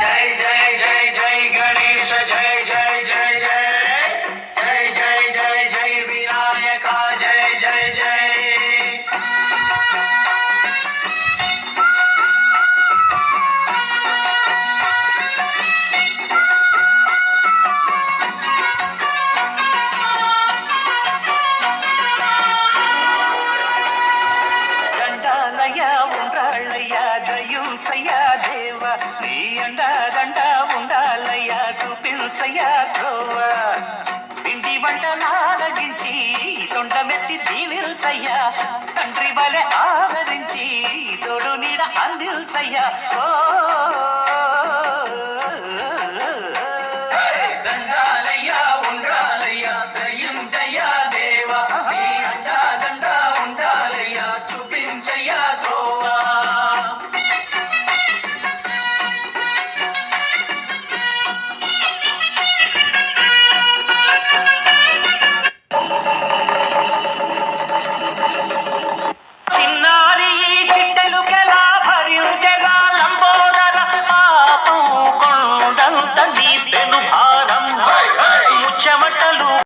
జై జై జై జై గణేశ జై జై జై జై జై జై జై జై వినాయక జై జై జై దయుంచయ్యా దేవ నీ అండదండ ఉండాలయ్యా చూపించయ్యా ధ్రువ ఇంటి వంటలారగించి తొండమెత్తి దీవిల్చయ్యా తండ్రి వలె ఆదరించి తోడు నీడ అందిల్చయ్యా ఓ